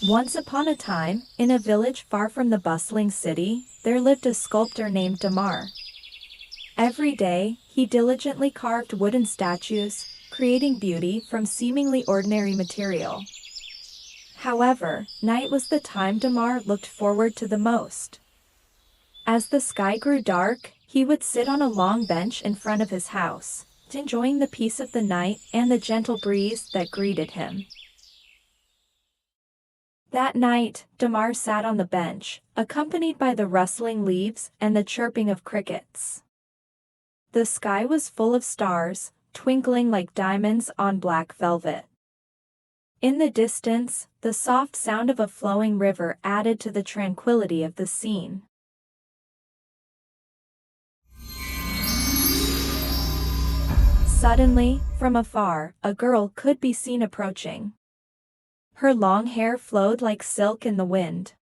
Once upon a time, in a village far from the bustling city, there lived a sculptor named Damar. Every day, he diligently carved wooden statues, creating beauty from seemingly ordinary material. However, night was the time Damar looked forward to the most. As the sky grew dark, he would sit on a long bench in front of his house, enjoying the peace of the night and the gentle breeze that greeted him. That night, Damar sat on the bench, accompanied by the rustling leaves and the chirping of crickets. The sky was full of stars, twinkling like diamonds on black velvet. In the distance, the soft sound of a flowing river added to the tranquility of the scene. Suddenly, from afar, a girl could be seen approaching. Her long hair flowed like silk in the wind.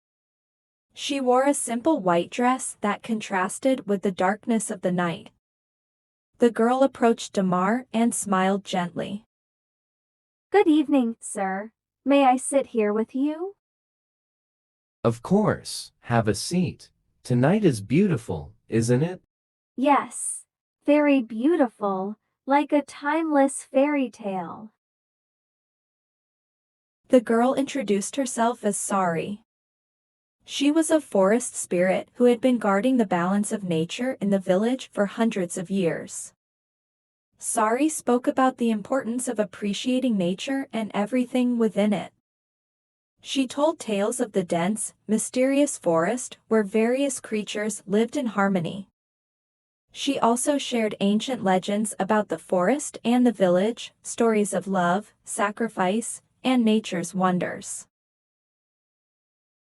She wore a simple white dress that contrasted with the darkness of the night. The girl approached Damar and smiled gently. Good evening, sir. May I sit here with you? Of course, have a seat. Tonight is beautiful, isn't it? Yes, very beautiful, like a timeless fairy tale. The girl introduced herself as Sari. She was a forest spirit who had been guarding the balance of nature in the village for hundreds of years. Sari spoke about the importance of appreciating nature and everything within it. She told tales of the dense, mysterious forest where various creatures lived in harmony. She also shared ancient legends about the forest and the village, stories of love, sacrifice, and nature's wonders.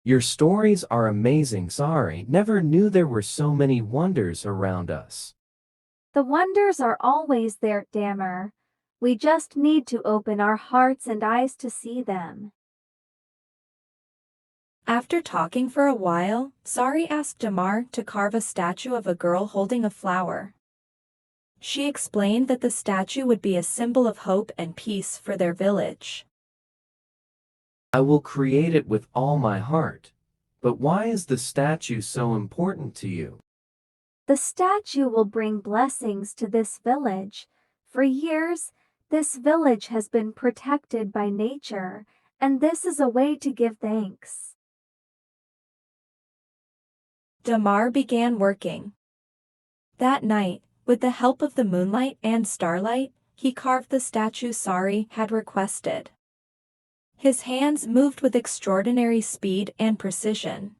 Your stories are amazing. Sorry, never knew there were so many wonders around us. The wonders are always there, Damar. We just need to open our hearts and eyes to see them. After talking for a while, Sari asked Damar to carve a statue of a girl holding a flower. She explained that the statue would be a symbol of hope and peace for their village. I will create it with all my heart. But why is the statue so important to you? The statue will bring blessings to this village. For years, this village has been protected by nature, and this is a way to give thanks. Damar began working. That night, with the help of the moonlight and starlight, he carved the statue Sari had requested. His hands moved with extraordinary speed and precision.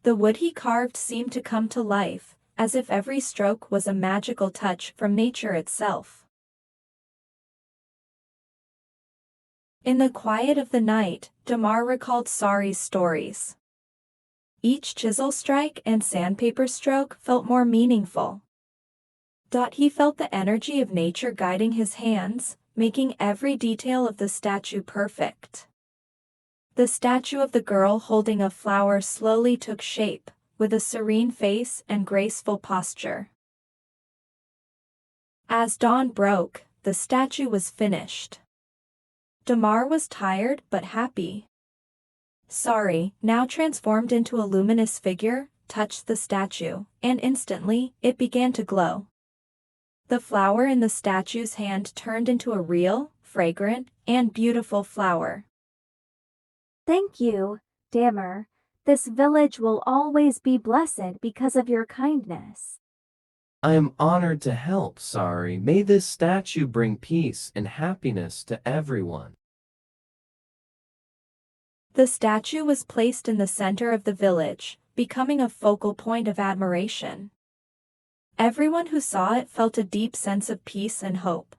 The wood he carved seemed to come to life, as if every stroke was a magical touch from nature itself. In the quiet of the night, Damar recalled Sari's stories. Each chisel strike and sandpaper stroke felt more meaningful. He felt the energy of nature guiding his hands, making every detail of the statue perfect. The statue of the girl holding a flower slowly took shape, with a serene face and graceful posture. As dawn broke, the statue was finished. Damar was tired but happy. Sari, now transformed into a luminous figure, touched the statue, and instantly, it began to glow. The flower in the statue's hand turned into a real, fragrant, and beautiful flower. Thank you, Damar. This village will always be blessed because of your kindness. I am honored to help, Sari. May this statue bring peace and happiness to everyone. The statue was placed in the center of the village, becoming a focal point of admiration. Everyone who saw it felt a deep sense of peace and hope.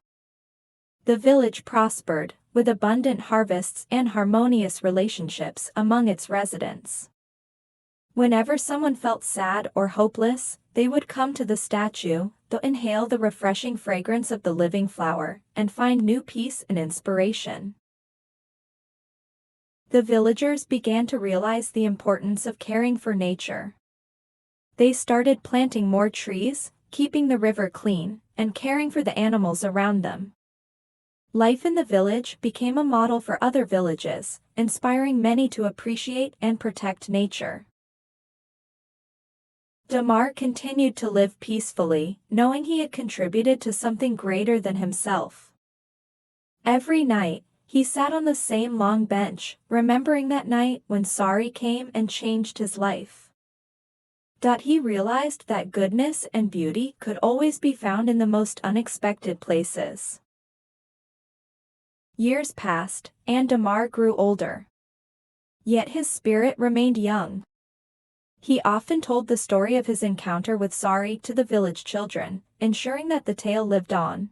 The village prospered, with abundant harvests and harmonious relationships among its residents. Whenever someone felt sad or hopeless, they would come to the statue, to inhale the refreshing fragrance of the living flower, and find new peace and inspiration. The villagers began to realize the importance of caring for nature. They started planting more trees, keeping the river clean, and caring for the animals around them. Life in the village became a model for other villages, inspiring many to appreciate and protect nature. Damar continued to live peacefully, knowing he had contributed to something greater than himself. Every night, he sat on the same long bench, remembering that night when Sari came and changed his life. He realized that goodness and beauty could always be found in the most unexpected places. Years passed, and Damar grew older. Yet his spirit remained young. He often told the story of his encounter with Sari to the village children, ensuring that the tale lived on.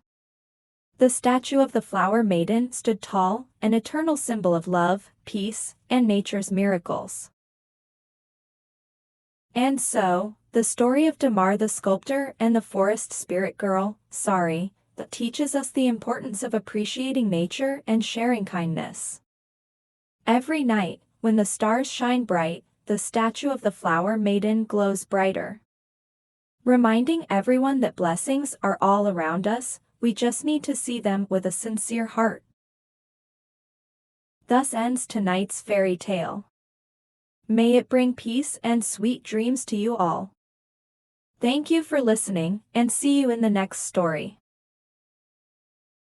The statue of the flower maiden stood tall, an eternal symbol of love, peace, and nature's miracles. And so, the story of Damar the sculptor and the forest spirit girl, Sari, that teaches us the importance of appreciating nature and sharing kindness. Every night, when the stars shine bright, the statue of the flower maiden glows brighter. Reminding everyone that blessings are all around us, we just need to see them with a sincere heart. Thus ends tonight's fairy tale. May it bring peace and sweet dreams to you all. Thank you for listening, and see you in the next story.